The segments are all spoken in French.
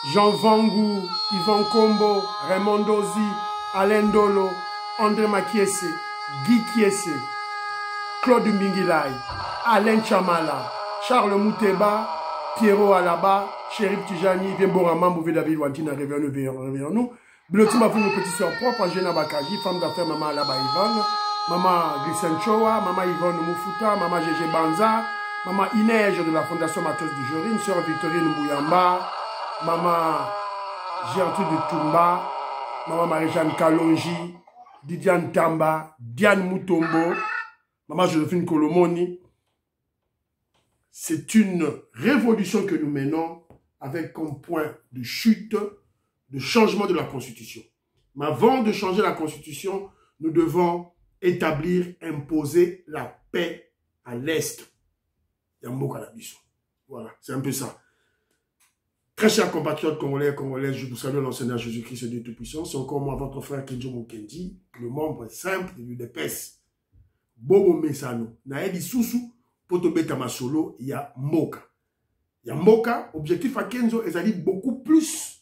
Jean Vangou, Yvan Kombo, Raymond Dozi, Alain Dolo, André Makiese, Guy Kiese, Claude Mbingilai, Alain Chamala, Charles Mouteba, Pierrot Alaba, Chérif Tijani, Vimbora Mambouvé David Wantina, réveillons-nous. Blotima pour nos petits soeurs propres, Angena Bakaji, femme d'affaires, maman Alaba Yvonne, maman Grissen Choa, maman Yvonne Moufuta, maman Gégé Banza, maman Inège de la Fondation Matos du Jorine, sœur Victorine Mouyamba, maman Gertrude Tumba, maman Marie-Jeanne Kalonji, Didiane Tamba, Diane Moutombo, maman Josephine Kolomoni. C'est une révolution que nous menons avec comme point de chute, de changement de la Constitution. Mais avant de changer la Constitution, nous devons établir, imposer la paix à l'Est. Voilà, c'est un peu ça. Très chers compatriotes congolais et congolaises, je vous salue l'enseignant Jésus-Christ, Dieu Tout-Puissant. C'est encore moi, votre frère Kenjo Mukendi, le membre simple de l'UDPS. Bobo Mesano. Naedi Soussou, Potobeta Masolo, il y a Moka. Il y a Moka, objectif à Kenzo, ils allaient beaucoup plus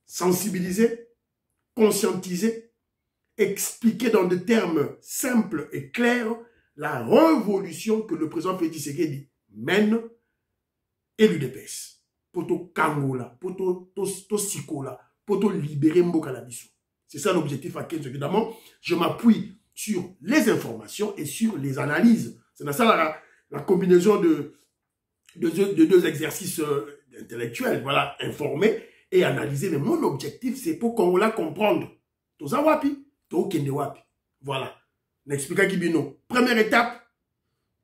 sensibiliser, conscientiser, expliquer dans des termes simples et clairs la révolution que le président Félix Tshisekedi mène et l'UDPS. Poto Kangola, poto Sikola, poto libérer Mboka Labiso. C'est ça l'objectif à Kenzo. Évidemment, je m'appuie sur les informations et sur les analyses. C'est ça la combinaison de deux exercices intellectuels. Voilà, informer et analyser. Mais mon objectif, c'est pour qu'on la comprendre. Toza wapi, to kende wapi. Voilà. N'explique Kibino. Première étape,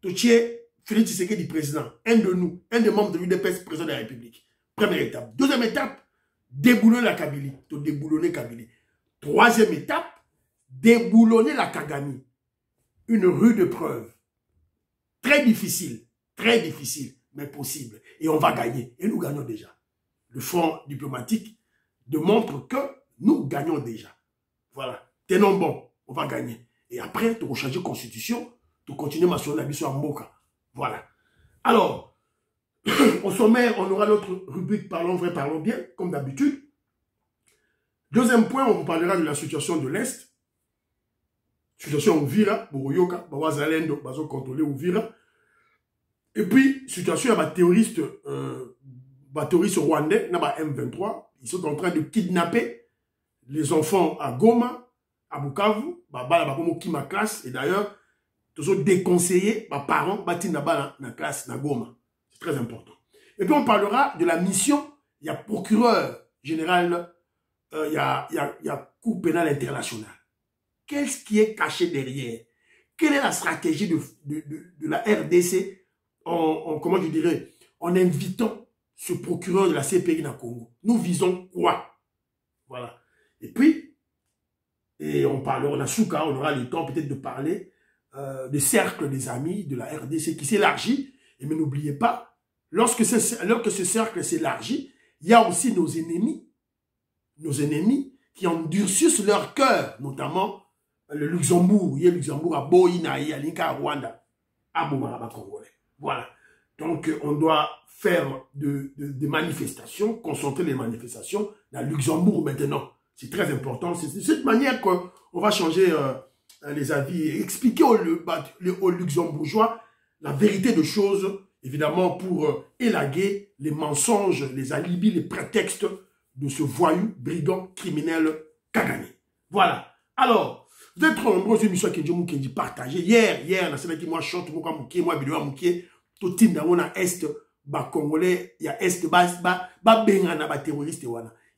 Toutier Félix Tshisekedi président. Un de nous, un des membres de l'UDPS, président de la République. Première étape. Deuxième étape, déboulonner la Kabylie. To déboulonner Kabylie. Troisième étape, déboulonner la Kagami. Une rude preuve. Très difficile, mais possible. Et on va gagner. Et nous gagnons déjà. Le front diplomatique démontre que nous gagnons déjà. Voilà. Tenons bon, on va gagner. Et après, tu vas changer de constitution, tu continues ma sur la mission à Mboka. Voilà. Alors, au sommaire, on aura notre rubrique Parlons vrai, parlons bien, comme d'habitude. Deuxième point, on vous parlera de la situation de l'Est. Situation Ouvira, Boroyoka, Bawazalendo, Bazo contrôlé Ouvira. Et puis, situation, il y a des terroristes rwandais, il y a M23, ils sont en train de kidnapper les enfants à Goma, à Bukavu, ma classe, et d'ailleurs, ils sont déconseillés, les parents, dans la classe, dans Goma. C'est très important. Et puis, on parlera de la mission, il y a procureur général, il y a Cour pénale internationale. Qu'est-ce qui est caché derrière? Quelle est la stratégie de la RDC comment je dirais, en invitant ce procureur de la CPI dans le Congo? Nous visons quoi? Voilà. Et puis, on parlera, on a Souka, on aura le temps peut-être de parler du cercle des amis de la RDC qui s'élargit. Et mais n'oubliez pas, lorsque ce cercle s'élargit, il y a aussi nos ennemis qui endurcissent leur cœur, notamment le Luxembourg. Il y a le Luxembourg à Boïnaï, à Linka, à Rwanda, à Bomaraba Congolais. Voilà. Donc, on doit faire des manifestations, concentrer les manifestations dans le Luxembourg maintenant. C'est très important. C'est de cette manière qu'on va changer les avis et expliquer aux Luxembourgeois la vérité de choses, évidemment, pour élaguer les mensonges, les alibis, les prétextes de ce voyou, brigand, criminel Kagame. Voilà. Alors, vous êtes trop nombreux émissions qui ont été partagées. Hier, dans cette moi, chante, moi, vidéo, tout le monde dans l'Est, Congolais, il y a Est, bengana, terroriste,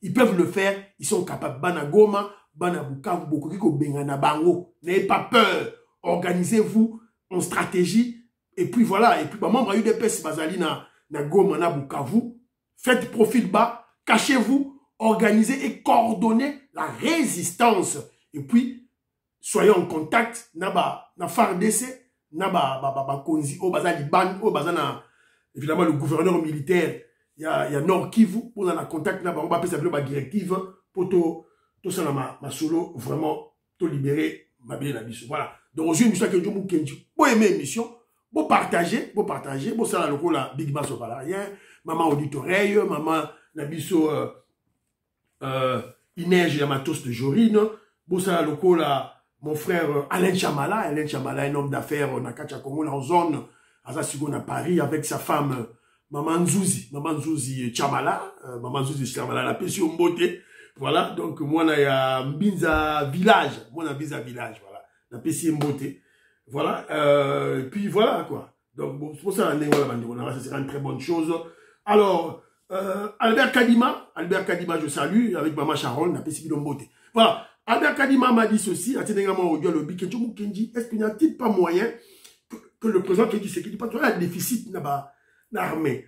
ils peuvent le faire, ils sont capables. Bana Goma, Bana Bukavu, Bokoko, bengana, bango. N'ayez pas peur. Organisez-vous en stratégie. Et puis voilà. Et puis, membre UDPS, Bazali, na Goma, na Bukavu. Faites profil bas. Cachez-vous. Organisez et coordonnez la résistance. Et puis, soyez en contact. Na FARDC, na Konzi, au Bazali Ban, au Bazana, évidemment, le gouverneur militaire. Il y a Nord Kivu, pour dans la contact, on va appeler ça directive, pour tout ça, ma solo, vraiment, tout libérer, ma bien la mission. Voilà. Donc, aujourd'hui, une mission que je vous dis, pour aimer l'émission, pour partager, pour ça, le coup, la Big Bass au Valarien, maman auditoreille, maman Nabiso Inej Yamatos de Jorine, Bossa Lokola, mon frère Alain Chamala, un homme d'affaires, Nakacha Congo, en zone, à Paris, avec sa femme, Maman Nzouzi Chamala, la pétion beauté. Voilà, donc moi, il y a Mbinza village, voilà, la pétion beauté. Voilà, puis voilà, quoi. Donc, bon, c'est pour ça, ça sera une très bonne chose. Alors, Albert Kadima, je salue, avec Maman Sharon, la pétion beauté. Voilà, Albert Kadima m'a dit ceci, est-ce qu'il n'y a-t-il pas moyen que le président Kenji Sekedi, parce qu'il y a un déficit dans l'armée.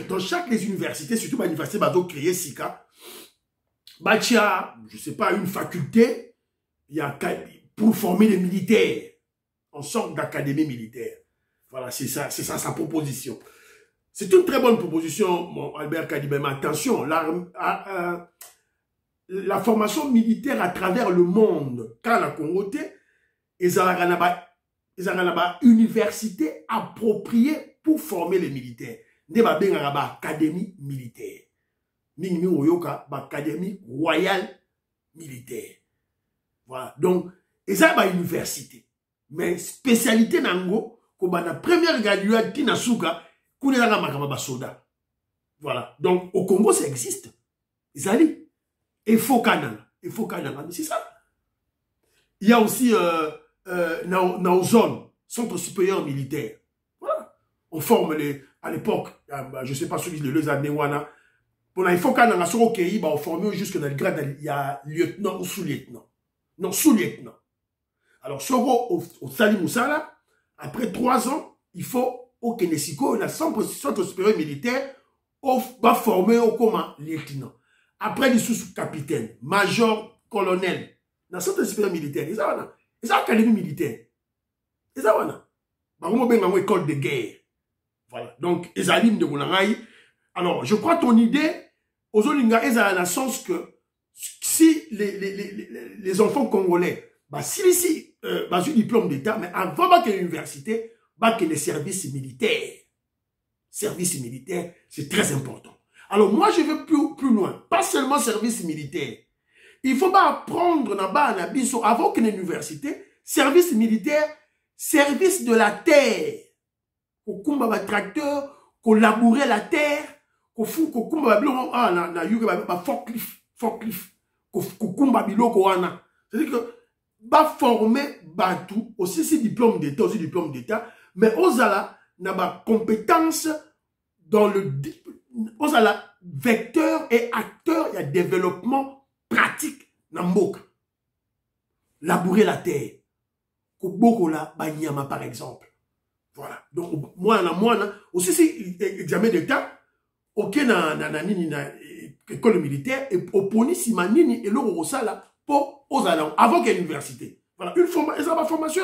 Dans chaque les universités, surtout l'université Bado créé SICA, il y a, je ne sais pas, une faculté, il y a pour former les militaires, en sorte d'académie militaire. Voilà, c'est ça sa proposition. C'est une très bonne proposition, mon Albert Kadima, mais attention, la formation militaire à travers le monde, quand la Congoté, ils ont une université appropriée pour former les militaires. Ils ont une académie militaire. Ils ont une académie royale militaire. Voilà. Donc, ils ont une université. Mais spécialité nango, comme la première graduate qui n'a souka, qu'on est dans la soda. Voilà. Donc, au Congo, ça existe. Ils ont dit. Il faut Canada. C'est ça. Il y a aussi nos zones, centre supérieur militaire. Voilà. On forme à l'époque, je ne sais pas celui de les années wana. Il faut Canada, on forme jusque dans le grade, il y a lieutenant ou sous-lieutenant. Non, sous-lieutenant. Alors, au Sali Moussala, après 3 ans, il faut au Kenesiko, le centre supérieur militaire, va former au comment lieutenant. Après, les sous-capitaines, major, colonel, dans le centre supérieur militaire, ils ont une académie militaire. Ils ont une école de guerre. Voilà. Donc, ils ont une de Goulanaï. Alors, je crois ton idée, aux Olinga, ils ont le sens que si les enfants congolais, si un diplôme d'État, mais avant qu'il y ait l'université, qu'il y ait les services militaires. Services militaires, c'est très important. Alors moi, je veux plus loin. Pas seulement service militaire. Il faut pas apprendre avant qu'une université, service militaire, service de la terre. Qu'on combat le tracteur, qu'on labourer la terre, qu'on combat forklift, qu'on combat biloko wana. C'est-à-dire que va former Batou, aussi si diplôme d'État, mais osala n'a pas compétence dans le vecteur et acteur, il y a développement pratique dans Mboka. Labourer la terre. Kobokola Banyama par exemple. Voilà. Donc, moi, aussi si examen d'État, ok, école militaire, et opposer si manini et l'eau là pour aux allants, avant qu'il y ait l'université. Voilà. Une formation,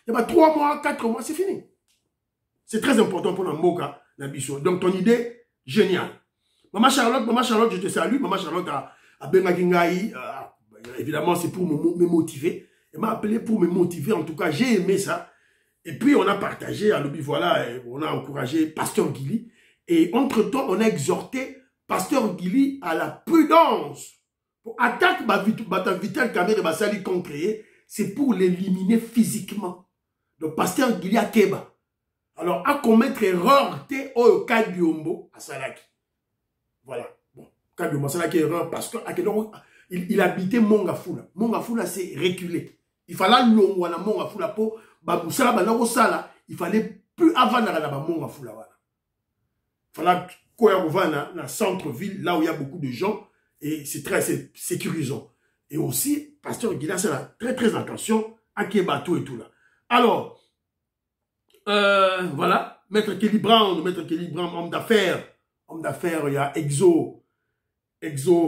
il y a 3 mois, 4 mois, c'est fini. C'est très important pour Mboka, Nabiso. Donc, ton idée, géniale. Maman Charlotte, je te salue. Maman Charlotte a Bengagingaï, évidemment, c'est pour me motiver. Elle m'a appelé pour me motiver. En tout cas, j'ai aimé ça. Et puis, on a partagé, à l'objet, voilà, on a encouragé Pasteur Guili. Et entre-temps, on a exhorté Pasteur Guili à la prudence. Pour attaquer Vital Kamerhe Basali qu'on crée, c'est pour l'éliminer physiquement. Donc, Pasteur Guili à Keba. Alors, à commettre erreur, au cas du Ombo, à Salaki. Voilà. Bon, cas du Salaki, erreur, parce qu'il habitait Mongafula. Mongafula, c'est reculé. Il fallait l'ongwana Mongafula pour Baboussala, Balorosala. Il fallait plus avant d'aller Mongafula. Il fallait qu'on aille dans le centre-ville, là où il y a beaucoup de gens, et c'est très sécurisant. Et aussi, Pasteur Guila, c'est très, très attention à Kebato et tout là. Alors, voilà, Maître Kelly Brown, homme d'affaires, il y a Exo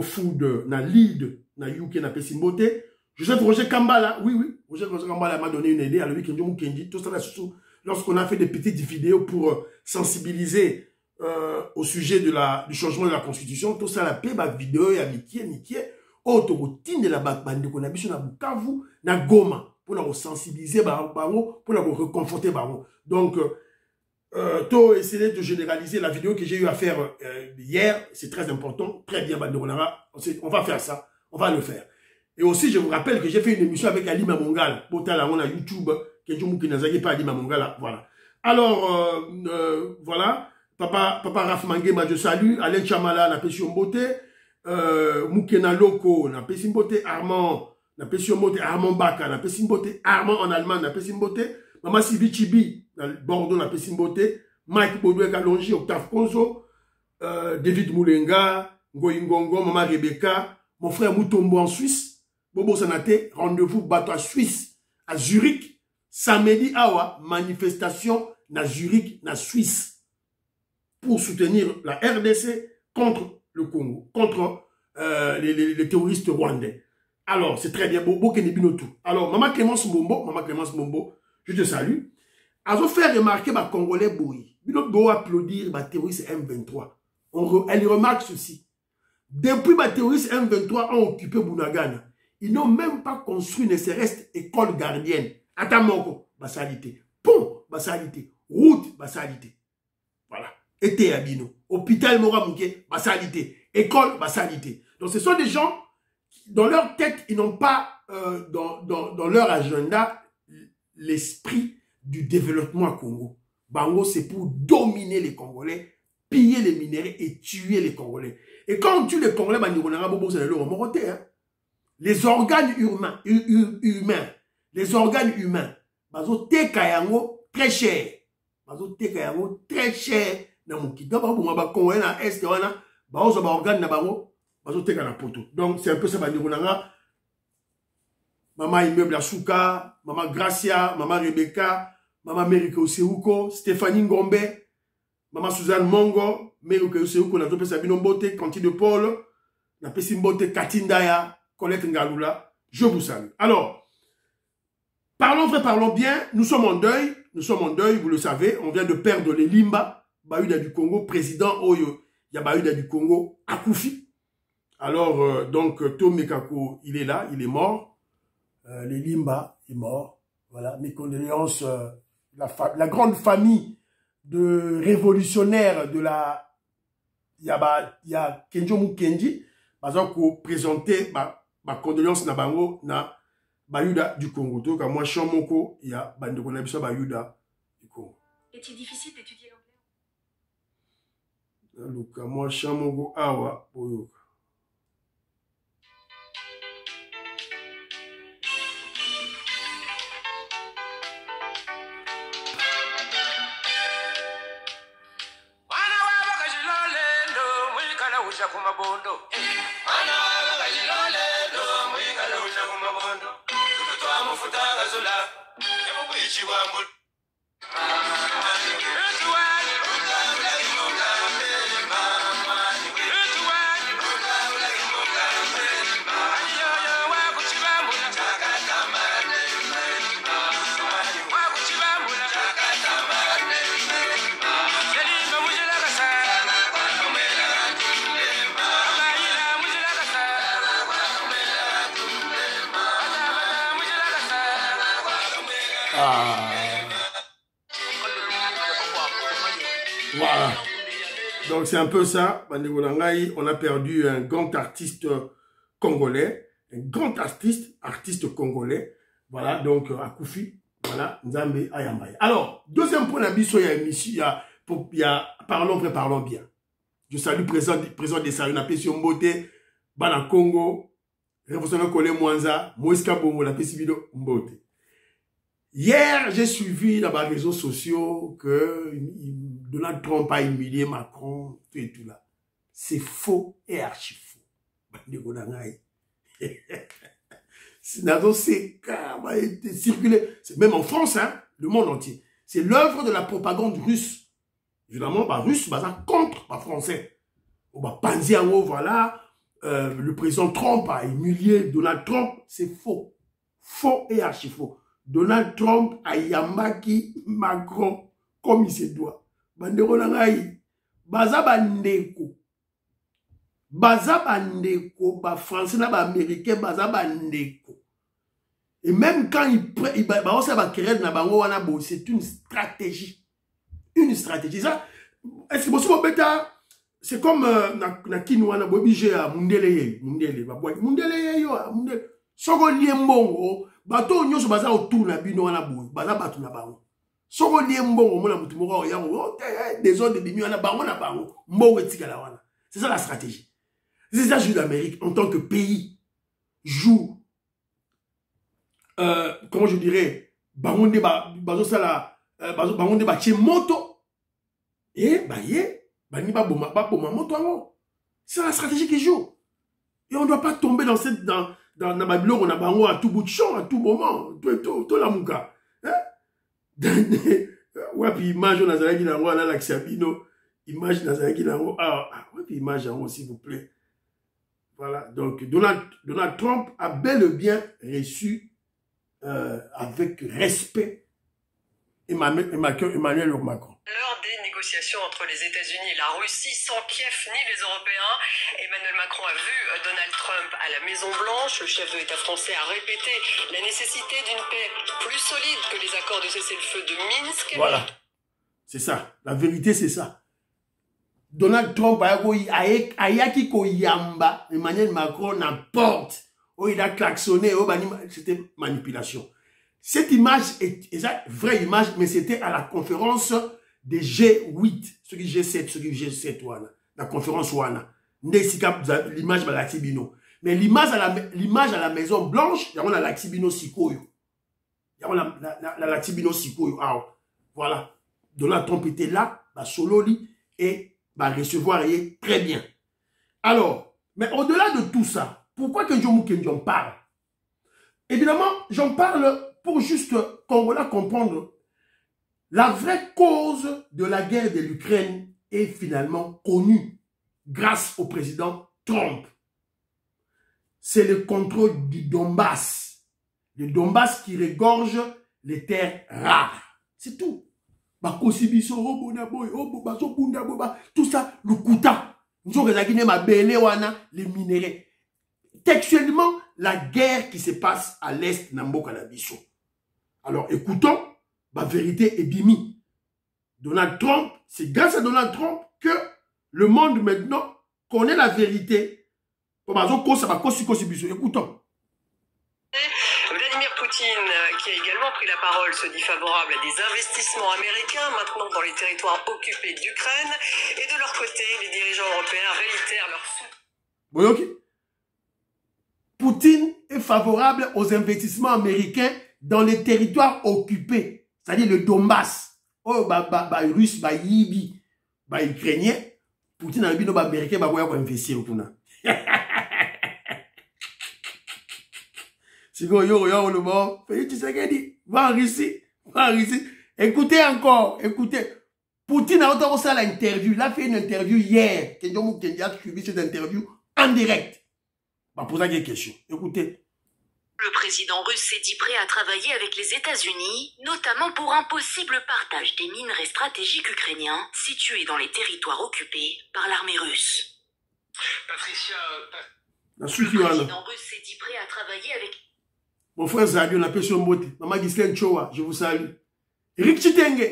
Food, na lead, na UK, na Pessimbote. Joseph Roger Kambala, oui, Roger Kambala m'a donné une idée à lui, tout ça, lorsqu'on a fait des petites vidéos pour sensibiliser au sujet du changement de la Constitution, tout ça, la paix, ma vidéo, ya Mikie, autoroutine de la bande qu'on a vu sur la Bukavu, na Goma, pour la sensibiliser, pour la reconforter. Donc, to essayer de généraliser la vidéo que j'ai eu à faire hier. C'est très important. Très bien, on va faire ça. On va le faire. Et aussi, je vous rappelle que j'ai fait une émission avec Ali Mamongala. Pour on a YouTube. Pas Ali Mamongala. Voilà. Alors, voilà. Papa Raf Mangema, je salue. Alain Chamala, la Pession Beauté. Moukena Loko, la Pession Beauté. Armand, la Pession Beauté. Armand Baka, la Pession Beauté. Armand en Allemagne, la Pession Beauté. Maman Sibi Chibi, dans Bordeaux, la Pession Beauté. Mike Baudoué Kalonji, Octave Konzo. David Moulenga, Ngoyingongo, Maman Rebecca. Mon frère Moutombo en Suisse. Bobo Sanate, rendez-vous bateau à Suisse, à Zurich. Samedi, awa, manifestation na Zurich, na Suisse. Pour soutenir la RDC contre le Congo, contre les terroristes rwandais. Alors, c'est très bien. Bobo Kenebinotu. Alors, Maman Clémence Mombo, je te salue. Azo faire remarquer ma Congolais Boui. Bino doit applaudir ma terroriste M23. Elle remarque ceci. Depuis ma terroriste M23 ont occupé Bunagana. Ils n'ont même pas construit ne serait-ce école gardienne. Atamoko, basalité. Pont, basalité. Route, basalité. Voilà. Été Abino. Hôpital Moramouké, basalité. École, basalité. Donc ce sont des gens, dans leur tête, ils n'ont pas dans leur agenda l'esprit du développement à Congo. Bango, c'est pour dominer les Congolais, piller les minéraux et tuer les Congolais. Et quand on tue les Congolais, les organes humains, bazo teka yango très cher. Bazo teka yango très cher. Na mukida ba bonga ba Congolais na est wana, bazo ba organe na bango, bazo teka na poto. Donc c'est un peu ça ba nanga. Maman Immeuble Asuka, Maman Gracia, Maman Rebecca, Maman Merike Oseuko, Stéphanie Ngombe, Maman Suzanne Mongo, Merike Oseuko na tope Sabino Mbote, Kanti de Paul, na pesi Mbote Katindaya, Colette Ngalula, je vous salue. Alors, parlons vrai, parlons bien, nous sommes en deuil, vous le savez, on vient de perdre les Limba, Bayuda du Congo, président Oyo, Yabayuda du Congo, Akoufi. Alors, donc, Tom Mekako, il est là, il est mort, les Limba est mort, voilà, mes condoléances, la grande famille de révolutionnaires de la, il y a Kenjo Mukendi, par exemple, pour présenter, ma condoléance na bango na Bayuda du Congo. Donc, moi, Chamoko, il y a Bandeko Nabisa Bayuda du Congo. Est-il difficile d'étudier l'anglais? Donc, moi, Chamoko, awa, Boyoka. Voilà. Donc c'est un peu ça. On a perdu un grand artiste congolais. Un grand artiste congolais. Voilà, donc Akoufi. Voilà, Nzambe Ayambaye. Alors, deuxième point d'abisso, il y a parlons vrai, parlons bien. Je salue président des Salons, Pession Mbote, Bana Congo, révolutionnaire Kole Mwanza, Moïse Kabongo, la Pessibido Mbote. Hier, j'ai suivi dans les réseaux sociaux que Donald Trump a humilié Macron, tout et tout là. C'est faux et archi faux. C'est circulé, c'est même en France, hein, le monde entier. C'est l'œuvre de la propagande russe. Évidemment, russe, contre, pas français. Voilà, le président Trump a humilié Donald Trump. C'est faux. Faux et archi faux. Donald Trump a yambaki Macron comme il se doit. Bandeko nangai, baza bandeko. Baza bandeko, ba français na ba américain, baza bandeko. Et même quand il va querer na bango wana bo, c'est une stratégie. Une stratégie. Ça, est-ce que vous bêta, c'est comme na kinwana bobije à mundele. Soko liembongo, bato nyoso baza autour na bino wana boy, baza batu na bango. Soko liembongo mona mutu moko yango, des autres de bimi wana bango na bango, mbongo etikala wana. C'est ça la stratégie. Les États-Unis d'Amérique en tant que pays jouent comment je dirais, bango bazo sala bango de ba moto et bani ba boma moto ango. C'est la stratégie qui joue. Et on ne doit pas tomber dans cette dans la Babylone, on a bango à tout bout de champ, à tout moment, tout la mouka. Ouais, puis image, on a zalaki na roi, là, la Sabino, image, na zalaki na roi, ouais, puis image, s'il vous plaît. Voilà, donc Donald Trump a bel et bien reçu avec respect Emmanuel Macron. Lors des négociations entre les États-Unis et la Russie, sans Kiev ni les Européens, Emmanuel Macron a vu Donald Trump à la Maison-Blanche. Le chef de l'État français a répété la nécessité d'une paix plus solide que les accords de cessez-le-feu de Minsk. Voilà, c'est ça. La vérité, c'est ça. Donald Trump a qui koyamba Emmanuel Macron n'importe. Oh, il a klaxonné. Oh, c'était manipulation. Cette image est une vraie image, mais c'était à la conférence des G8, ceux qui G7, ceux qui G7, la conférence Wana. L'image de l'Axibino. Mais l'image à la Maison Blanche, il y a l'Axibino Sikoyo. Il y a l'Axibino Sikoyo. Voilà. Donald Trump était là, sololi, et recevoir très bien. Alors, mais au-delà de tout ça, pourquoi que Jomo Kenji en parle? Évidemment, j'en parle pour juste qu'on va comprendre la vraie cause de la guerre de l'Ukraine est finalement connue grâce au président Trump. C'est le contrôle du Donbass. Le Donbass qui regorge les terres rares. C'est tout. Tout ça, le Kouta. Les minéraux. Textuellement, la guerre qui se passe à l'est Nambo Kanabiso. Alors, écoutons, la vérité est bimi. Donald Trump, c'est grâce à Donald Trump que le monde maintenant connaît la vérité. Écoutons. Vladimir Poutine, qui a également pris la parole, se dit favorable à des investissements américains maintenant dans les territoires occupés d'Ukraine. Et de leur côté, les dirigeants européens réitèrent leur soutien. Poutine est favorable aux investissements américains dans les territoires occupés, c'est-à-dire le Donbass. Oh, russe, yibi, ukrainien, Poutine a dit que les Américains vont investir. C'est quoi, le bon, Félix Tshisekedi, va en Russie, Écoutez encore, écoutez. Poutine a aussi l'interview, il a fait une interview hier, Kenjomu Kenji a suivi cette interview en direct. On va poser des questions. Écoutez. Le président russe s'est dit prêt à travailler avec les États-Unis, notamment pour un possible partage des minerais stratégiques ukrainiens situés dans les territoires occupés par l'armée russe. Patricia, le président russe s'est dit prêt à travailler avec... Mon frère Zadi, on appelle son beauté. Maman Ghislaine Chowa, je vous salue. Eric Chitenge,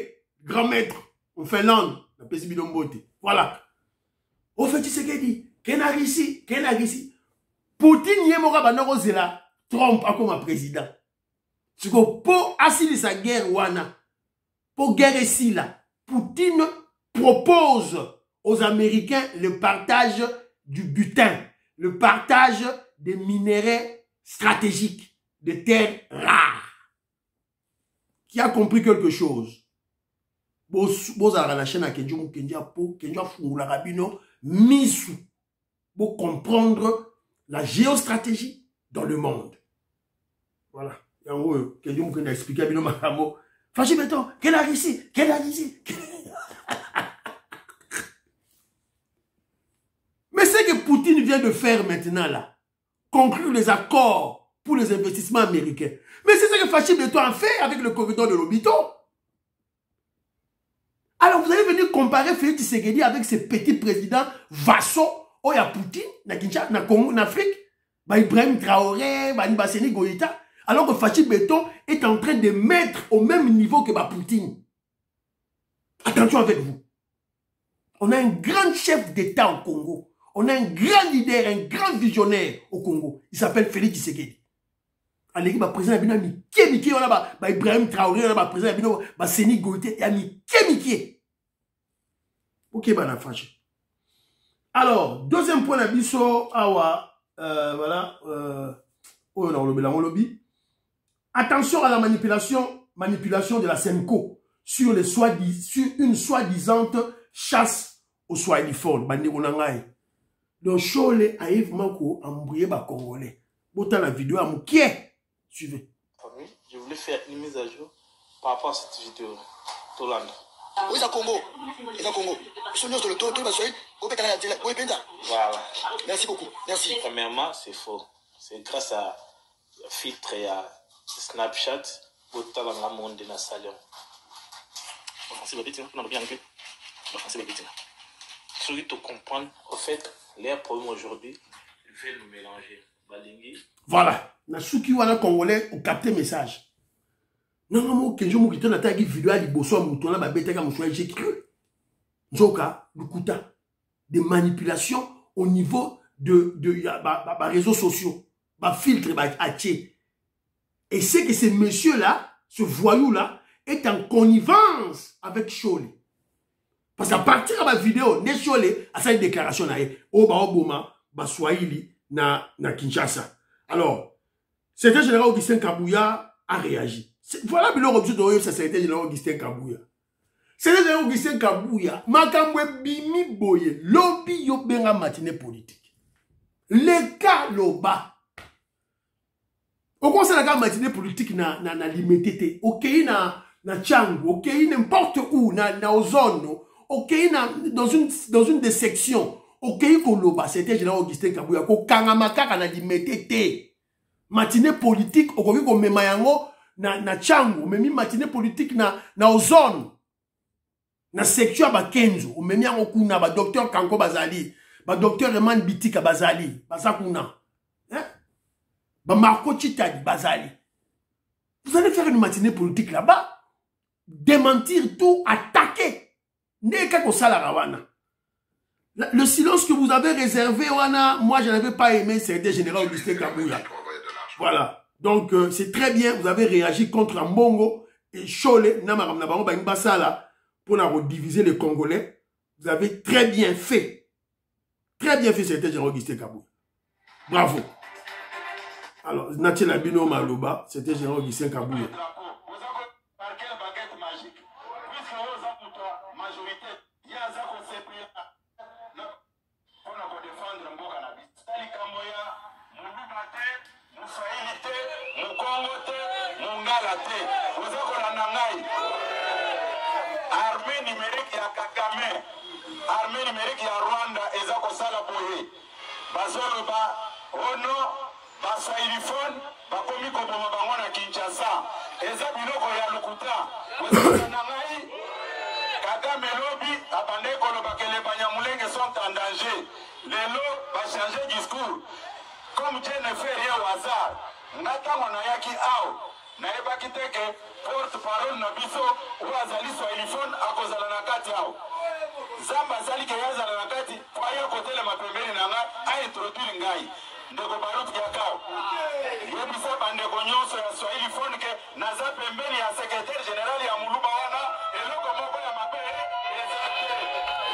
grand maître, en Finlande, on appelle son beauté. Voilà. Au fait, tu sais qu'elle dit, qu'elle a ici. Poutine y est mort à Trump a comme président. C'est que pour assurer sa guerre, pour guerre ici, là, Poutine propose aux Américains le partage du butin, le partage des minéraux stratégiques, des terres rares. Qui a compris quelque chose? La chaîne à Kenjo Rabino, Misu, pour comprendre la géostratégie dans le monde. Voilà. Et en gros, quelqu'un qui a expliqué à Bino Makamo, Fachi Beton, qu'elle a ici. Mais ce que Poutine vient de faire maintenant là, conclure les accords pour les investissements américains. Mais c'est ce que Fachi Beton a fait avec le corridor de l'Obito. Alors vous allez venir comparer Félix Tshisekedi avec ces petits présidents vassaux. Oh, il y a Poutine, na Kinshasa, na Congo, en Afrique, Ibrahim Traoré, Basseni Goïta, alors que Fachi Beton est en train de mettre au même niveau que Poutine. Attention avec vous. On a un grand chef d'État au Congo. On a un grand leader, un grand visionnaire au Congo. Il s'appelle Félix Tshisekedi. Aleki ba président bino Miki on a ba Ibrahim Traoré on a ba président bino ba Seni Goïté ya Miki. OK ba na fâché. Alors, deuxième point na biso awa voilà on a le lobby. Attention à la manipulation de la Senko sur une soi-disant chasse au Swahiliphone. Bandi onangai. Donc Chole a Mako embrouillé ba Congolais. Autant la vidéo à Moukié. Suivez. Je voulais faire une mise à jour par rapport à cette vidéo. Toland. Oui, c'est Congo. C'est Congo. Voilà. Merci beaucoup. Merci. Premièrement, c'est faux. C'est grâce à filtre et à Snapchat autant dans le monde de la salon. Ceux qui te comprennent, en fait, les problèmes aujourd'hui, ils veulent nous mélanger. Voilà. Na souki wana Congolais au capté message. Non, non, que je m'occupe de la vidéo à Liboso, Moutona, Babetaka, Moussoué, j'ai cru. Njoka, Lukuta, des manipulations au niveau de réseaux sociaux, filtre, haché. Et c'est que ce monsieur-là, ce voyou-là, est en connivence avec Chole. Parce qu'à partir de ma vidéo, ne Chole a sa déclaration là, Oba Oboma, Swahili, na Kinshasa. Alors, secrétaire général Augustin Kabouya a réagi. Voilà le objet de ce secrétaire général Augustin Kabouya. Secrétaire général Augustin Kabouya, Makambwe Bimi Boye, lobby yo benga matinée politique. Les cas loba. Au conseil de la matinée politique na limité. Ok, na Tchango, ok, n'importe où, na Ozono, ok, dans une des sections. Ok, Koloba, c'était général Augustin Kabouya, ko kangamaka na limité. Matinée politique, ok, ko memayango na Tchango, memi matinée politique na Ozone. Na section ba Kenzo, o memi yango kuna ba docteur Kanko Bazali, ba docteur Eman Bitika Bazali, bazakuna. Hein? Ba Marco Chitadi Bazali. Vous allez faire une matinée politique là-bas, démentir tout, attaquer. Neka ko sala rawana. Le silence que vous avez réservé, Wana, moi je n'avais pas aimé, c'était général Augustin Kabouya. Voilà. Donc c'est très bien, vous avez réagi contre Mbongo et Chole, pour rediviser les Congolais. Vous avez très bien fait. Très bien fait, c'était général Augustin Kabouya. Bravo. Alors, Nathalie Abino Maloba, c'était général Augustin Kabouya. Armée numérique ya Kagame, armée numérique ya Rwanda, ezako sala boye. Bazoloba, ono, baswahiliphone, bakomi koboma bango na Kinshasa. Eza biloko ya lukuta. Ozako nangai, Kagame lobi, abande koloba que les Banyamulenge sont en danger. Lelo, va changer discours. Comme Dieu ne fait rien au hasard. Natango na yaki ao. Na ebaki teke porte-parole na biso ou azali swahiliphone akozala na kati ao. Zamba azali ke yazala na kati kwaya kotele mapembeni na nga a introduire ngai. Ndeko Baruti Yakao. Yebisa bandeko nyonso ya swahiliphone ke naza pembeni ya secrétaire général ya Muluba wana eloko moko ya mabele ezate.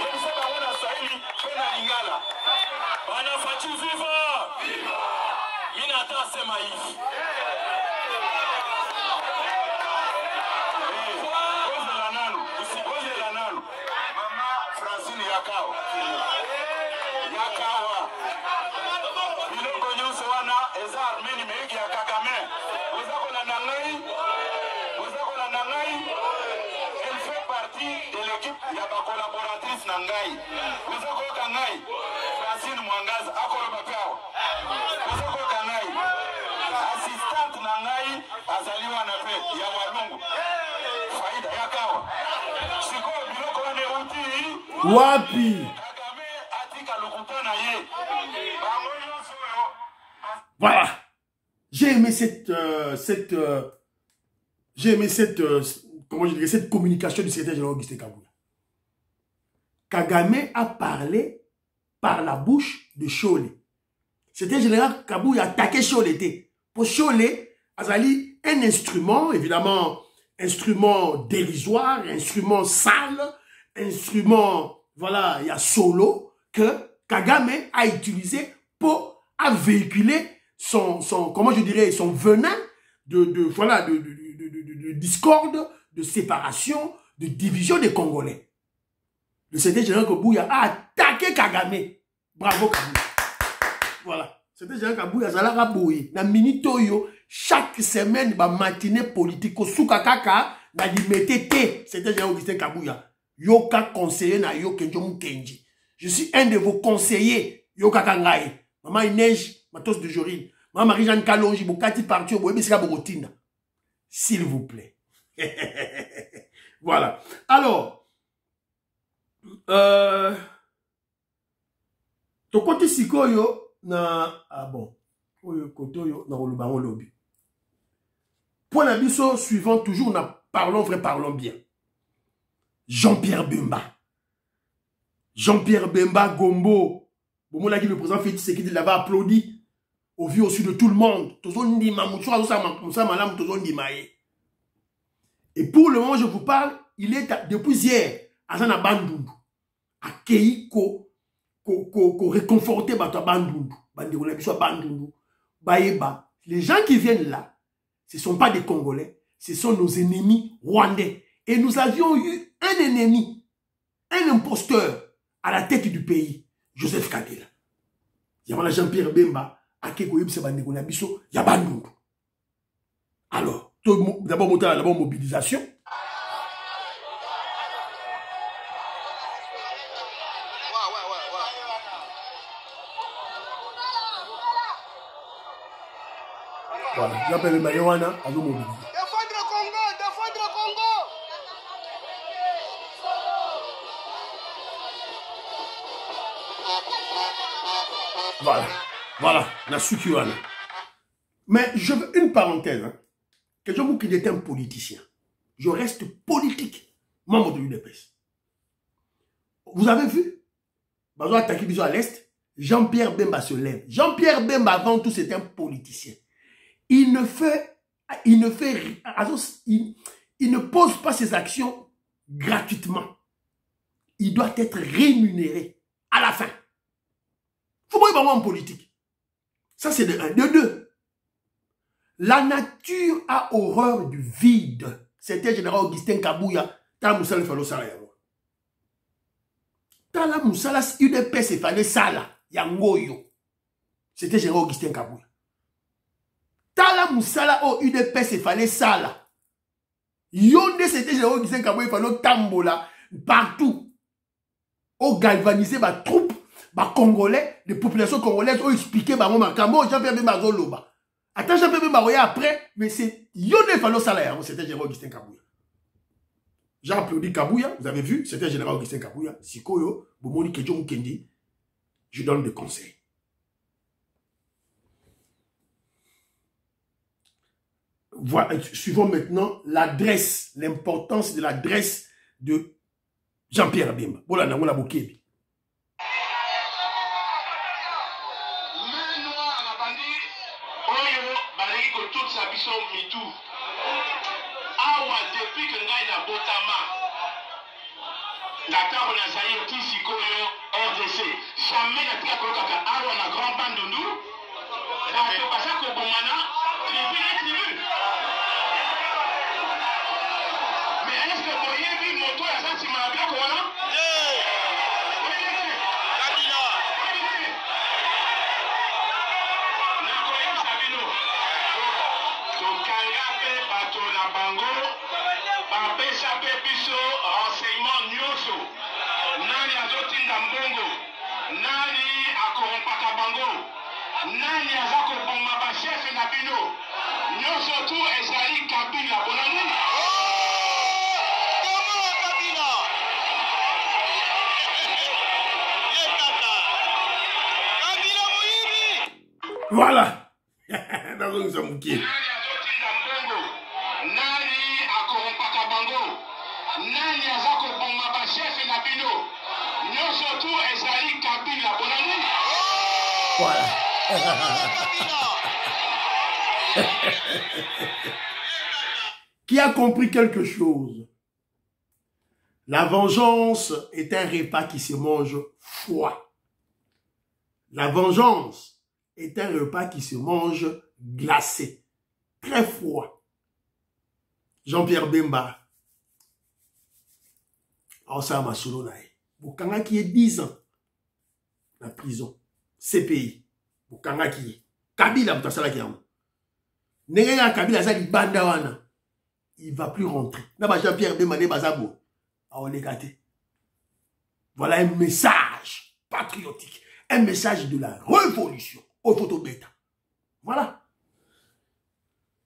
Yebisa bango na Swahili pe na Lingala. Bana Fachu viva! Viva! Mina ta sema hivi. Yakawa biloko nyonso wana eza armée numérique ya Kagame. Oza kolanda ngai, elle fait partie de l'équipe ya ba collaboratrice na ngai. Oza koyoka ngai Francine Mwangaza akoloba pe awa. Oza koyoka ngai assistante na ngai azali wana pe ya Walungu Faida Yakawa. Sikoyo biloko wana euti Wapi? Voilà. J'ai aimé comment je dirais, cette communication du secrétaire général Augustin Kabouya. Kagame a parlé par la bouche de Cholet. C'était général Kabouya attaqué Cholet. Pour Cholet, Azali, un instrument, évidemment, instrument dérisoire, instrument sale, instrument, voilà, il y a solo, que Kagame a utilisé pour véhiculer comment je dirais, son venin de discorde, de séparation, de division des Congolais. Le secrétaire général Kabouya a attaqué Kagame. Bravo Kabouya. Voilà. C'était Jean Kabouya Zalara Boye. Na minitoyo, chaque semaine, ba matinée politique, souka kaka, na limité té. C'était Jean Augustin Kabouya. Yoka conseiller na yo Kenjomu Kenji. Je suis un de vos conseillers. Yoka Kangaï. Maman Inej, Matos de Jorine. Maman Marie-Jeanne Kalonji, Bokati Partio, Boye Bissika Bogotina. S'il vous plaît. Voilà. Alors, to côté sikoyo, bon, pour l'abisso suivant, toujours, parlons vrai, parlons bien. Jean-Pierre Bemba. Jean-Pierre Bemba Gombo. Bon, là, le président Félix Tshisekedi l'avait applaudi au vu aussi de tout le monde. Et pour le moment, je vous parle, il est depuis hier à Zana Bandundu, à Keiko. Réconforter Bandundu. Les gens qui viennent là, ce ne sont pas des Congolais, ce sont nos ennemis rwandais. Et nous avions eu un ennemi, un imposteur à la tête du pays, Joseph Kabila. Il y a Jean-Pierre Bemba, il y a Bandundu. Alors, d'abord mobilisation. Voilà, j'appelle Mayoana à nous mobiliser. Défendre le Congo, défendre le Congo. Voilà, voilà, la Sukiwana. Mais je veux une parenthèse. Hein. Quelqu'un qui est un politicien. Je reste politique, membre de l'UDPS. Vous avez vu? Bazo attaqué Bizo à l'Est. Jean-Pierre Bemba se lève. Jean-Pierre Bemba, avant tout, c'est un politicien. Il ne pose pas ses actions gratuitement. Il doit être rémunéré à la fin. Faut pas y avoir en politique. Ça, c'est de 1. De 2. La nature a horreur du vide. C'était général Augustin Kabouya. Tala Moussala, il fallait ça. Tala Moussala, UDPS, il fallait ça là. Yangoyo. C'était général Augustin Kabouya. Tala Moussala au UDPS, il fallait ça là. Yonde, c'était général Augustin Kabouya, il fallait tambola partout. Au galvaniser ma troupe, ma Congolais, les populations congolaises ont expliqué ma maman, Jean-Pierre Bemba Zoloba. Attends, Jean-Pierre Bemba après, mais c'est Yonde, il fallait ça là. C'était général Augustin Kabouya. J'ai applaudi Kabouya, vous avez vu, c'était général Augustin Kabouya. Sikoyo, Bomoni Kedjo Mukendi, je donne des conseils. Voilà, suivons maintenant l'adresse, l'importance de l'adresse de Jean-Pierre Bemba. Voilà, on a bouqué. Jamais n'a pas colocé Awa na grand Bandundu. C'est pas ça qu'au Bomana, tribu. Mais est-ce que vous voyez vu moto à ça, si m'a bien comment là? Nani akompaka bango nani azako bomba ba chef na bino nyoso tu ezali Kabila bonani comment Kabila yetata Kabila moyibi voilà dans un zamuki nani akompaka bango nani azako bomba ba chef na bino Voilà. Qui a compris quelque chose? La vengeance est un repas qui se mange froid. La vengeance est un repas qui se mange glacé, très froid. Jean-Pierre Bemba. Ça m'a solo naï. Bukanga qui est 10 ans en prison. CPI. Bukanga qui est. Kabila mutasala qui est. Nenga Kabila zali banda wana. Il ne va plus rentrer. Naba Jean-Pierre Bemba ne bazabo. On est gâté. Voilà un message patriotique. Un message de la révolution. Au photo bêta. Voilà.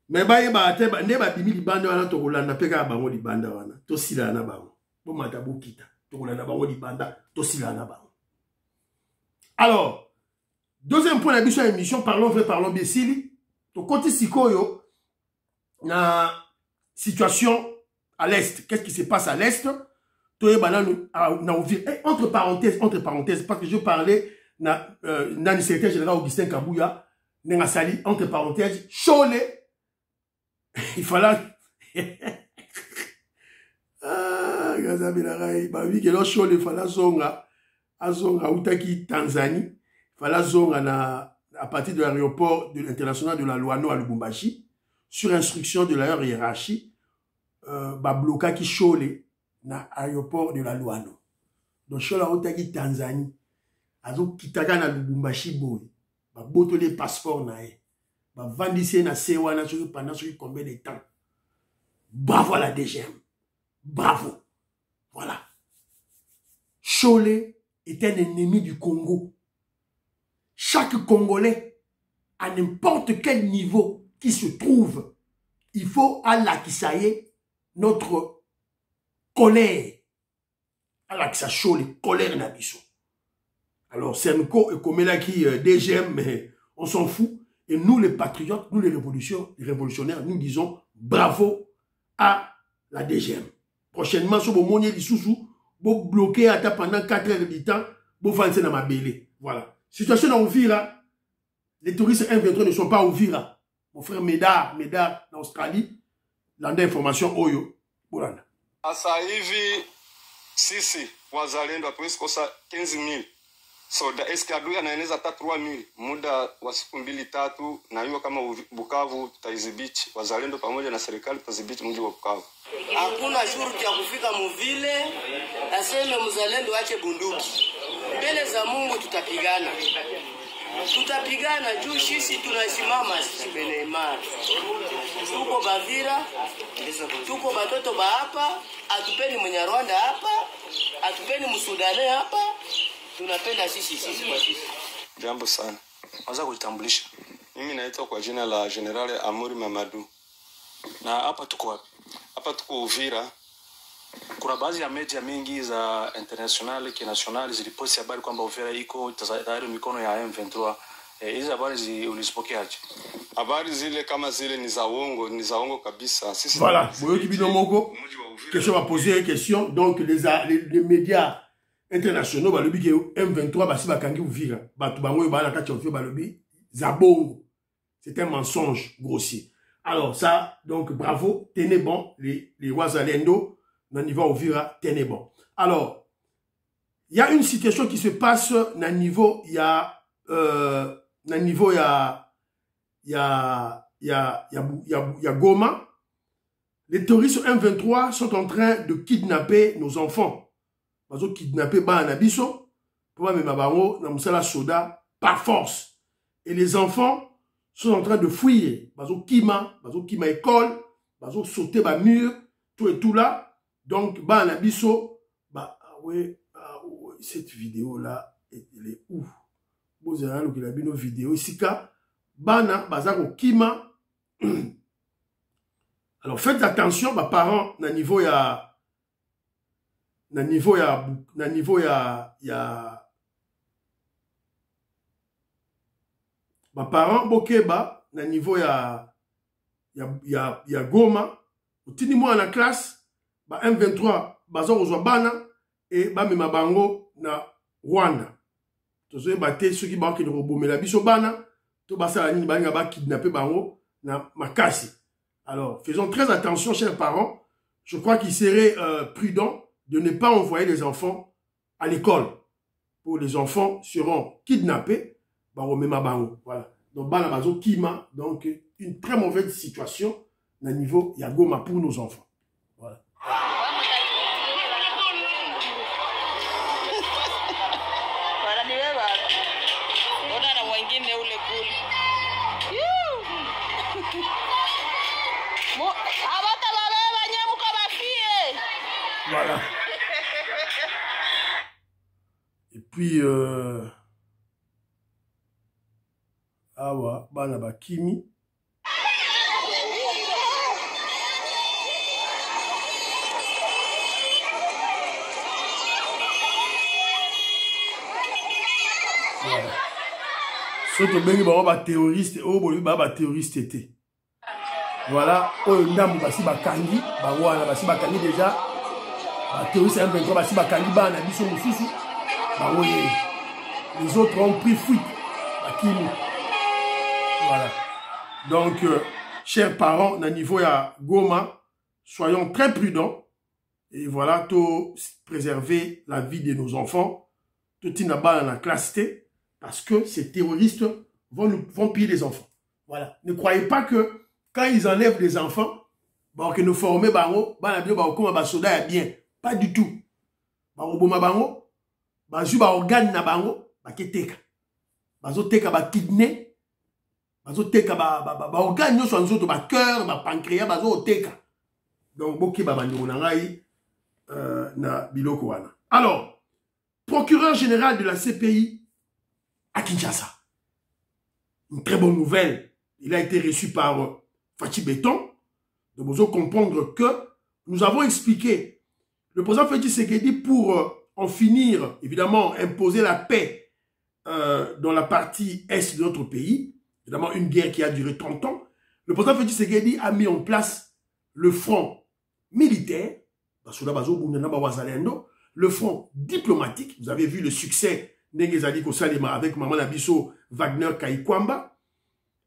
Mais ne ba bimi li banda wana to kolanda peka bango li banda wana. To sila na bango. Bo mata bo kita. To kolanda bango li banda to sila na bango. Alors, deuxième point d'habitude à l'émission, parlons vrai, parlons bien sili. To côté sikoyo na situation à l'est. Qu'est-ce qui se passe à l'est? Entre parenthèses, parce que je parlais dans le secrétaire général Augustin Kabouya, entre parenthèses, Cholet, il fallait. Cholet, il fallait zonga, Outaki, Tanzanie, il fallait zonga à partir de l'aéroport international de la Luano à Lubumbashi, sur instruction de la hiérarchie, bloqué qui Cholet. Na aéroport de la Luano. Donc, chola otaki Tanzanie. Azo kitaka na Lubumbashi boy. Ba boto les passeports na e. Ba vandise na sewa na soki pendant soki combien de temps. Bravo à la DGM. Bravo. Voilà. Cholet est un ennemi du Congo. Chaque Congolais, à n'importe quel niveau qui se trouve, il faut à l'Akisaye notre colère. Alors que ça chaud, les colères n'abissent. Alors, Senko et Komela qui DGM, mais on s'en fout. Et nous, les patriotes, nous, les révolutionnaires, nous disons bravo à la DGM. Prochainement, sur vos moniers, les sous-sous, vous bloquez pendant 4 heures de temps, vous faites dans ma bélé. Voilà. Situation dans Ouvira, les touristes 1-23 ne sont pas à Ouvira. Mon frère Médard, en Australie, l'anda information Oyo. Voilà. Sasa hivi sisi wazalendo hatuwezi kosa 15,000 soda. Eski adui anaeneza hata 3,000 muda wa siku 2-3, na hiyo kama Bukavu tutaizibichi. Wazalendo pamoja na serikali tutazibichi mji wa Bukavu. Hakuna shurti ya kufika muvile, aseme mzalendo ache bunduki. Mbele za Mungu tutapigana. Tutapigana juu sisi tunasimama sisi Benemar. Tuko Bavira, tuko batoto ba hapa, atupeni Mnyarwanda hapa, atupeni Msudane hapa. Tunapenda sisi kwa sisi. Jambo sana. Anza kujitambulisha. Mimi naitwa kwa jina la General Amuri Mamadu. Na hapa tuko wapi? Hapa tuko Uvira. Kuna baadhi ya media mingi za international kinationali ziliposti habari kwamba Uvira iko tayari mikono ya M23. Hizi habari ulizipokeaje? Habari zile kama zile ni za uongo kabisa. Sisi voilà, Boyo Kibino Moko. Question va poser une question. Donc les médias internationaux ba lobi que M23 ba si ba kangi Uvira. Ba tu bango ba na kati Uvira ba lobi zabongo. C'est un mensonge grossier. Alors ça, donc bravo, tenez bon les Wazalendo. Dans le niveau Ouvira, tenez bon. Alors, il y a une situation qui se passe dans le niveau, il y a Goma. Les terroristes M23 sont en train de kidnapper nos enfants. Ils ont kidnappé Banabiso, pour même Mabango, dans Moussala Soda, par force. Et les enfants sont en train de fuir. Ils ont Kima école, ils ont sauté le mur, tout et tout là. Donc, Banabiso, cette vidéo-là, elle est ouf. Vous avez vu nos vidéos ici, Bana, Bazako Kima. Alors, faites attention, mes parents, na niveau ya ma parents, Bokeba, na niveau ya Goma, au tini moi à la classe, M23, Bazar Ozwa Bana, et bamema bango na Rwanda. Tozoye bate ceux qui bakki de robomela biso bana to basala nini balinga ba kidnapper bango na makasi. Alors, faisons très attention, chers parents. Je crois qu'il serait prudent de ne pas envoyer les enfants à l'école. Pour les enfants seront kidnappés, baromema bango. Voilà. Donc bana bazo kima, donc une très mauvaise situation na niveau ya Goma pour nos enfants. Voilà. Voilà. Et puis, awa, bana bakimi. Voilà. Surtout bengi ba terroriste, ba terroriste était. Voilà, ndambu basi bakangi, ba wana basi bakangi déjà. Ba terroriste M23 basi bakangi ba na biso mususu. Ba woye. Les autres ont pris fuite. Bakimi. Voilà. Donc chers parents, na niveau ya Goma, soyons très prudents et voilà, tout préserver la vie de nos enfants. Tout inaba dans la classe T. Parce que ces terroristes vont piller les enfants. Voilà. Ne croyez pas que quand ils enlèvent les enfants, bon, que nous formons bango, comme soda bien. Pas du tout. Boma bango, bazu ba organe na bango, baketeka. Bazo teka ba kidney, bazo teka ba organe nyo so nzoto ba cœur, ba pancréas, bazo teka. Donc boki ba bandiro na ngai na biloko wana. Alors, procureur général de la CPI à Kinshasa. Une très bonne nouvelle. Il a été reçu par Fachi Béton. Donc, vous devez comprendre que nous avons expliqué le président Félix Tshisekedi pour en finir, évidemment, imposer la paix dans la partie est de notre pays. Évidemment, une guerre qui a duré 30 ans. Le président Félix Tshisekedi a mis en place le front militaire, le front diplomatique. Vous avez vu le succès avec Maman Nabiso Wagner Kaikwamba,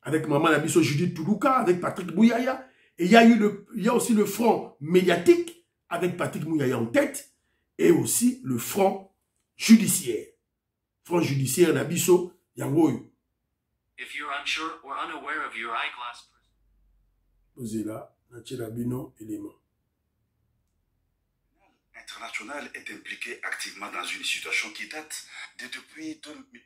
avec Maman Nabiso Judith Toulouka, avec Patrick Mouyaya. Et il y a aussi le front médiatique, avec Patrick Mouyaya en tête, et aussi le front judiciaire. Front judiciaire Nabiso Yangoyo. If you're unsure or unaware of your eyeglass. Posez là, Nachelabino élément. International est impliqué activement dans une situation qui date de depuis 2000.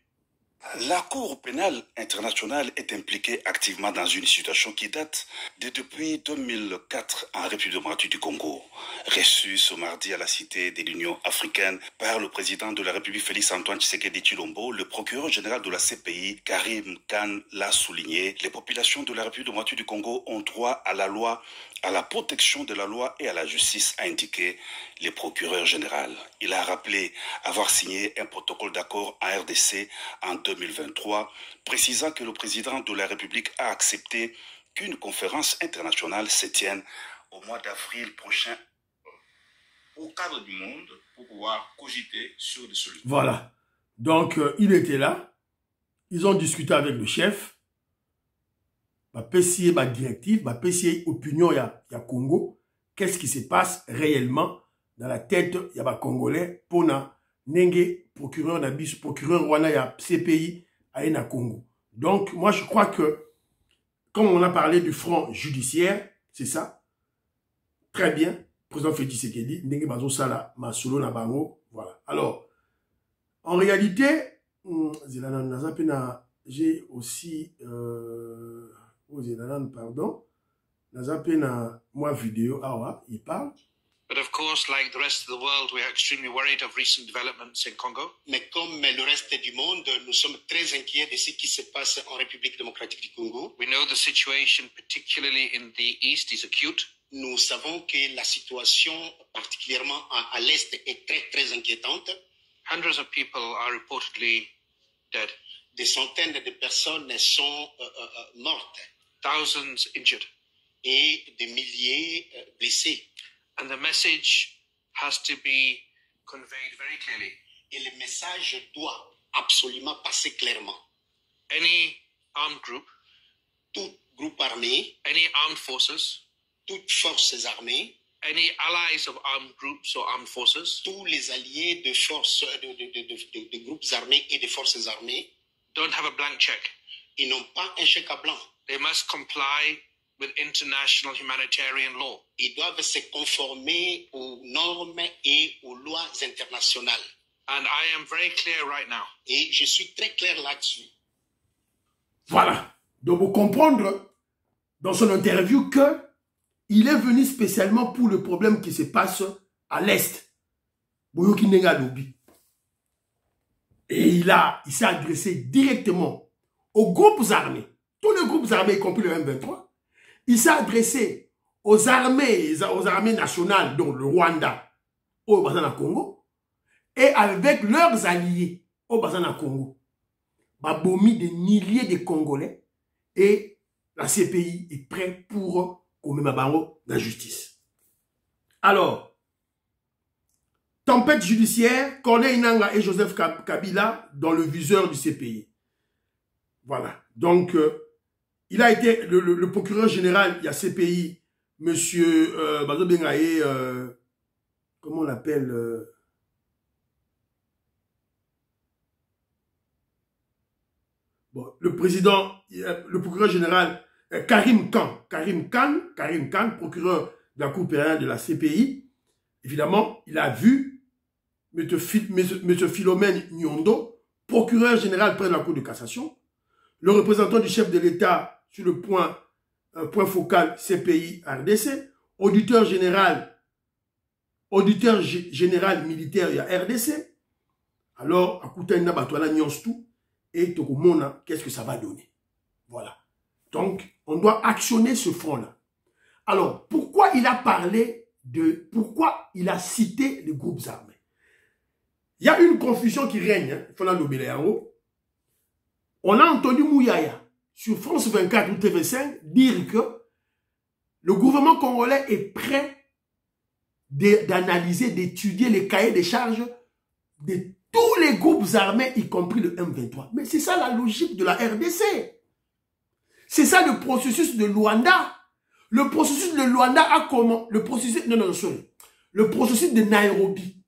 La Cour pénale internationale est impliquée activement dans une situation qui date de depuis 2004 en République démocratique du Congo. Reçu ce mardi à la Cité de l'Union africaine par le président de la République Félix-Antoine Tshisekedi Tshilombo, le procureur général de la CPI, Karim Khan, l'a souligné. Les populations de la République démocratique du Congo ont droit à la loi, à la protection de la loi et à la justice, a indiqué le procureur général. Il a rappelé avoir signé un protocole d'accord en RDC en 2023, précisant que le président de la République a accepté qu'une conférence internationale se tienne au mois d'avril prochain au cadre du monde pour pouvoir cogiter sur des solutions. Voilà. Donc, il était là. Ils ont discuté avec le chef. PCA ma directive, PCA opinion ya Congo. Qu'est-ce qui se passe réellement dans la tête ya ba Congolais pour na nenge procureur Nabis, procureur Rwanda ya CPI à na Congo. Donc, moi, je crois que, comme on a parlé du front judiciaire, c'est ça. Très bien. Président Félix Tshisekedi, nenge bazo sala masolo na bango. Voilà. Alors, en réalité, j'ai aussi pardon, moi vidéo, il parle. But of course, like the rest of the world, we are extremely worried of recent developments in Congo. Mais comme le reste du monde, nous sommes très inquiets de ce qui se passe en République démocratique du Congo. We know the situation, particularly in the east, is acute. Nous savons que la situation, particulièrement à l'est, est très très inquiétante. Hundreds of people are reportedly dead. Des centaines de personnes sont mortes. Thousands injured. Et des milliers blessés. And the message has to be conveyed very clearly. Et le message doit absolument passer clairement. Any armed group, Tout groupe armé, any armed forces, toutes forces armées, any allies of armed groups or armed forces tous les alliés de forces, de groupes armés et de forces armées, don't have a blank check. ils n'ont pas un chèque à blanc. They must comply with international humanitarian law. Ils doivent se conformer aux normes et aux lois internationales. And I am very clear right now. Et je suis très clair là-dessus. Voilà. Donc, vous comprendre dans son interview que il est venu spécialement pour le problème qui se passe à l'Est. Et il s'est adressé directement aux groupes armés. Tous les groupes armés, y compris le M23. Il s'est adressé aux armées nationales, dont le Rwanda, au Bazana Congo, et avec leurs alliés au Bazana Congo. Babomi des milliers de Congolais et la CPI est prête pour commettre la justice. Alors, tempête judiciaire, Corneille Nangaa et Joseph Kabila dans le viseur du CPI. Voilà. Donc, il a été le procureur général, il y a CPI, monsieur Bazo Bengaye, comment on l'appelle bon, le président, le procureur général, Karim Khan, procureur de la Cour pénale de la CPI, évidemment, il a vu M. Philomène Nyondo, procureur général près de la Cour de cassation, le représentant du chef de l'État sur le point focal CPI RDC, auditeur général militaire il y a RDC. Alors, à Koutaïna Batouana Nyonstou, et Tokomona, qu'est-ce que ça va donner? Voilà. Donc, on doit actionner ce front-là. Alors, pourquoi il a parlé de... Pourquoi il a cité les groupes armés? Il y a une confusion qui règne, on a entendu Mouyaya sur France 24 ou TV5 dire que le gouvernement congolais est prêt d'analyser, d'étudier les cahiers des charges de tous les groupes armés, y compris le M23. Mais c'est ça la logique de la RDC. C'est ça le processus de Luanda. Le processus de Luanda a comment? Le processus de Nairobi.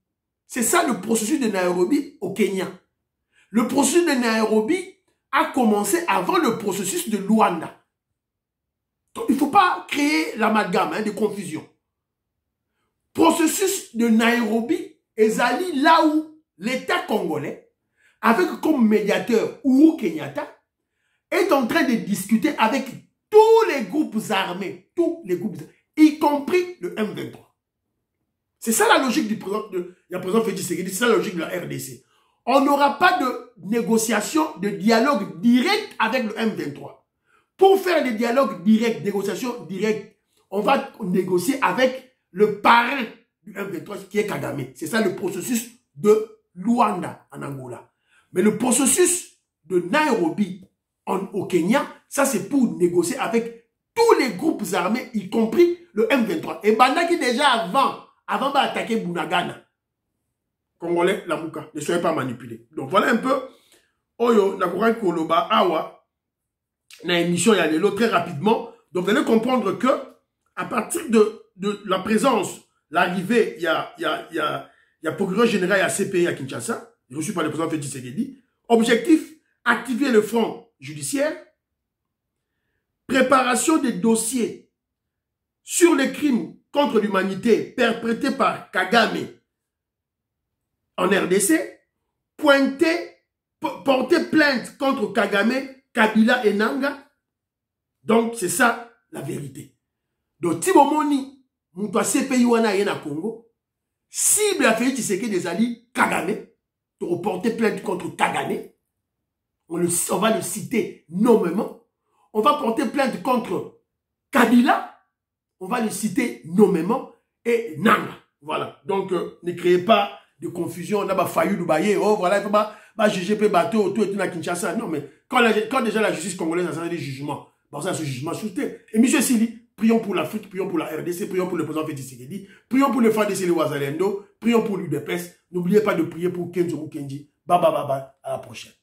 C'est ça le processus de Nairobi au Kenya. Le processus de Nairobi a commencé avant le processus de Luanda. Donc il ne faut pas créer l'amalgame de confusion. Processus de Nairobi est allé là où l'État congolais, avec comme médiateur Uhuru Kenyatta, est en train de discuter avec tous les groupes armés, y compris le M23. C'est ça la logique du président Félix Tshisekedi, c'est ça la logique de la RDC. On n'aura pas de négociation, de dialogue direct avec le M23. Pour faire des dialogues directs, négociations directes, on va négocier avec le parrain du M23 qui est Kagame. C'est ça le processus de Luanda en Angola. Mais le processus de Nairobi au Kenya, ça c'est pour négocier avec tous les groupes armés, y compris le M23. Et Bandaki déjà avant d'attaquer Bunagana, Congolais, la Mouka, ne soyez pas manipulés. Donc voilà un peu, Oyo, Nakura Koloba, Awa, na émission Yalelo, très rapidement. Donc vous allez comprendre que, à partir de la présence, l'arrivée, il y a procureur général à CPI à Kinshasa, reçu par le président Félix Tshisekedi. Objectif, activer le front judiciaire, préparation des dossiers sur les crimes contre l'humanité perpétrés par Kagame en RDC, porter plainte contre Kagame, Kabila et Nangaa. Donc, c'est ça la vérité. Donc, Tibomoni, Moutoua CPI wana yena Congo, cible a fait Tshisekedi des alliés Kagame, pour porter plainte contre Kagame. On va le citer nommément. On va porter plainte contre Kabila. On va le citer nommément. Et Nangaa. Voilà. Donc, ne créez pas de confusion. On a failli Dubaï. Oh, voilà, il faut pas juger peu bateau, tout est dans Kinshasa. Non, mais quand déjà la justice congolaise a fait des jugements, bon, ça, ce jugement sauté. Et M. Sili, Prions pour l'Afrique, prions pour la RDC, prions pour le président Félix Tshisekedi, prions pour le FADC et le Wazalendo, prions pour l'UDPS. N'oubliez pas de prier pour Kenzo Mukendi. Baba, à la prochaine.